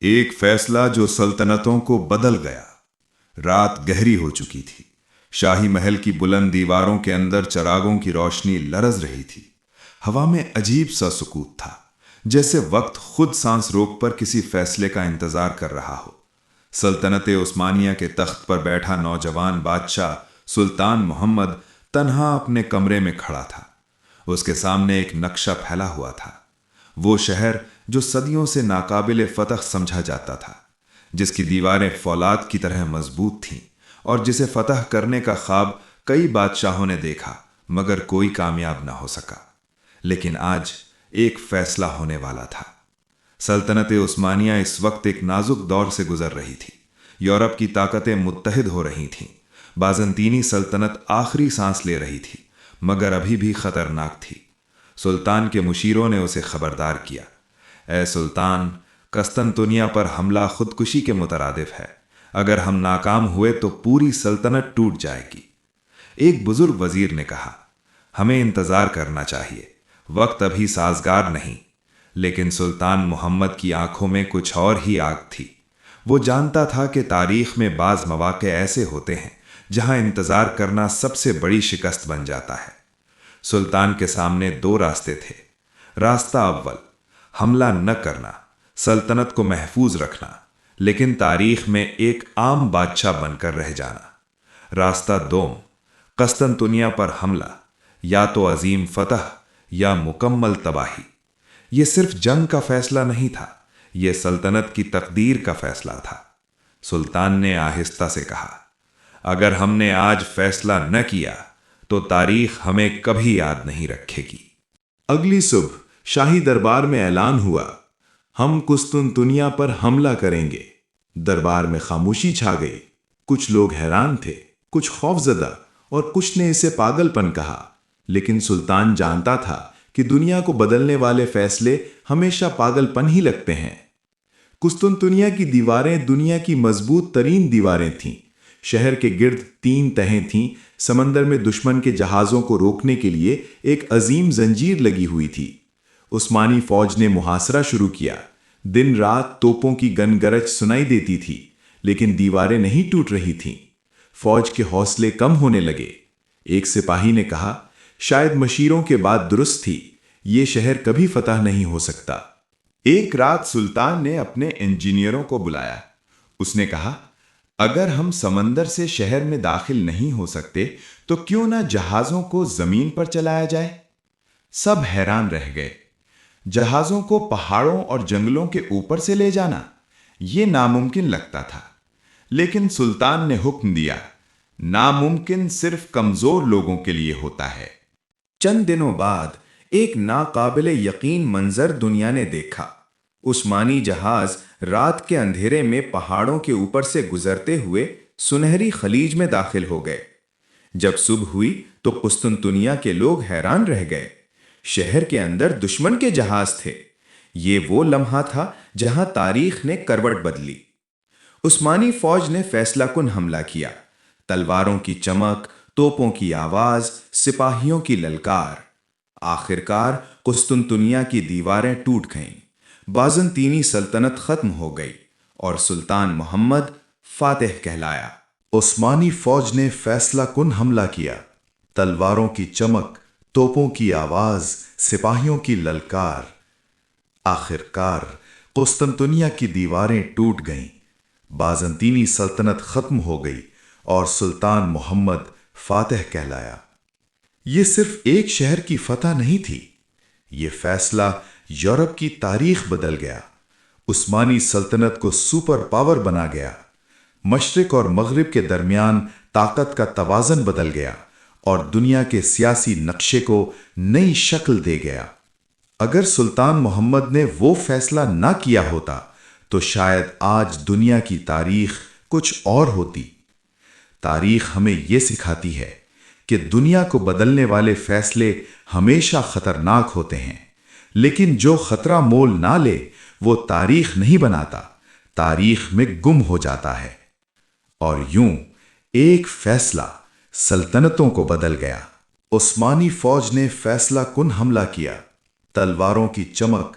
ایک فیصلہ جو سلطنتوں کو بدل گیا۔ رات گہری ہو چکی تھی۔ شاہی محل کی بلند دیواروں کے اندر چراغوں کی روشنی لرز رہی تھی۔ ہوا میں عجیب سا سکوت تھا، جیسے وقت خود سانس روک پر کسی فیصلے کا انتظار کر رہا ہو۔ سلطنت عثمانیہ کے تخت پر بیٹھا نوجوان بادشاہ سلطان محمد تنہا اپنے کمرے میں کھڑا تھا۔ اس کے سامنے ایک نقشہ پھیلا ہوا تھا، وہ شہر جو صدیوں سے ناقابل فتح سمجھا جاتا تھا، جس کی دیواریں فولاد کی طرح مضبوط تھیں اور جسے فتح کرنے کا خواب کئی بادشاہوں نے دیکھا مگر کوئی کامیاب نہ ہو سکا۔ لیکن آج ایک فیصلہ ہونے والا تھا۔ سلطنت عثمانیہ اس وقت ایک نازک دور سے گزر رہی تھی۔ یورپ کی طاقتیں متحد ہو رہی تھیں۔ بازنطینی سلطنت آخری سانس لے رہی تھی مگر ابھی بھی خطرناک تھی۔ سلطان کے مشیروں نے اسے خبردار کیا، اے سلطان، قسطنطنیہ پر حملہ خودکشی کے مترادف ہے۔ اگر ہم ناکام ہوئے تو پوری سلطنت ٹوٹ جائے گی۔ ایک بزرگ وزیر نے کہا، ہمیں انتظار کرنا چاہیے، وقت ابھی سازگار نہیں۔ لیکن سلطان محمد کی آنکھوں میں کچھ اور ہی آگ تھی۔ وہ جانتا تھا کہ تاریخ میں بعض مواقع ایسے ہوتے ہیں جہاں انتظار کرنا سب سے بڑی شکست بن جاتا ہے۔ سلطان کے سامنے دو راستے تھے۔ راستہ اول، حملہ نہ کرنا، سلطنت کو محفوظ رکھنا، لیکن تاریخ میں ایک عام بادشاہ بن کر رہ جانا۔ راستہ دوم، قسطنطنیہ پر حملہ، یا تو عظیم فتح یا مکمل تباہی۔ یہ صرف جنگ کا فیصلہ نہیں تھا، یہ سلطنت کی تقدیر کا فیصلہ تھا۔ سلطان نے آہستہ سے کہا، اگر ہم نے آج فیصلہ نہ کیا تو تاریخ ہمیں کبھی یاد نہیں رکھے گی۔ اگلی صبح شاہی دربار میں اعلان ہوا، ہم قسطنطنیہ پر حملہ کریں گے۔ دربار میں خاموشی چھا گئی۔ کچھ لوگ حیران تھے، کچھ خوفزدہ اور کچھ نے اسے پاگل پن کہا۔ لیکن سلطان جانتا تھا کہ دنیا کو بدلنے والے فیصلے ہمیشہ پاگل پن ہی لگتے ہیں۔ قسطنطنیہ کی دیواریں دنیا کی مضبوط ترین دیواریں تھیں۔ شہر کے گرد 3 تہیں تھیں۔ سمندر میں دشمن کے جہازوں کو روکنے کے لیے ایک عظیم زنجیر لگی ہوئی تھی۔ عثمانی فوج نے محاصرہ شروع کیا۔ دن رات توپوں کی گن گرج سنائی دیتی تھی، لیکن دیواریں نہیں ٹوٹ رہی تھیں۔ فوج کے حوصلے کم ہونے لگے۔ ایک سپاہی نے کہا، شاید مشیروں کے بات درست تھی، یہ شہر کبھی فتح نہیں ہو سکتا۔ ایک رات سلطان نے اپنے انجینئروں کو بلایا۔ اس نے کہا، اگر ہم سمندر سے شہر میں داخل نہیں ہو سکتے تو کیوں نہ جہازوں کو زمین پر چلایا جائے؟ سب حیران رہ گئے۔ جہازوں کو پہاڑوں اور جنگلوں کے اوپر سے لے جانا، یہ ناممکن لگتا تھا۔ لیکن سلطان نے حکم دیا، ناممکن صرف کمزور لوگوں کے لیے ہوتا ہے۔ چند دنوں بعد ایک ناقابل یقین منظر دنیا نے دیکھا۔ عثمانی جہاز رات کے اندھیرے میں پہاڑوں کے اوپر سے گزرتے ہوئے سنہری خلیج میں داخل ہو گئے۔ جب صبح ہوئی تو قسطنطنیہ کے لوگ حیران رہ گئے۔ شہر کے اندر دشمن کے جہاز تھے۔ یہ وہ لمحہ تھا جہاں تاریخ نے کروٹ بدلی۔ عثمانی فوج نے فیصلہ کن حملہ کیا۔ تلواروں کی چمک، توپوں کی آواز، سپاہیوں کی للکار۔ آخرکار قسطنطنیہ کی دیواریں ٹوٹ گئیں۔ بازنطینی سلطنت ختم ہو گئی اور سلطان محمد فاتح کہلایا۔ عثمانی فوج نے فیصلہ کن حملہ کیا۔ تلواروں کی چمک، توپوں کی آواز، سپاہیوں کی للکار۔ آخرکار قسطنطنیہ کی دیواریں ٹوٹ گئیں۔ بازنطینی سلطنت ختم ہو گئی اور سلطان محمد فاتح کہلایا۔ یہ صرف ایک شہر کی فتح نہیں تھی، یہ فیصلہ یورپ کی تاریخ بدل گیا۔ عثمانی سلطنت کو سپر پاور بنا گیا۔ مشرق اور مغرب کے درمیان طاقت کا توازن بدل گیا اور دنیا کے سیاسی نقشے کو نئی شکل دے گیا۔ اگر سلطان محمد نے وہ فیصلہ نہ کیا ہوتا تو شاید آج دنیا کی تاریخ کچھ اور ہوتی۔ تاریخ ہمیں یہ سکھاتی ہے کہ دنیا کو بدلنے والے فیصلے ہمیشہ خطرناک ہوتے ہیں، لیکن جو خطرہ مول نہ لے وہ تاریخ نہیں بناتا، تاریخ میں گم ہو جاتا ہے۔ اور یوں ایک فیصلہ سلطنتوں کو بدل گیا۔ عثمانی فوج نے فیصلہ کن حملہ کیا۔ تلواروں کی چمک،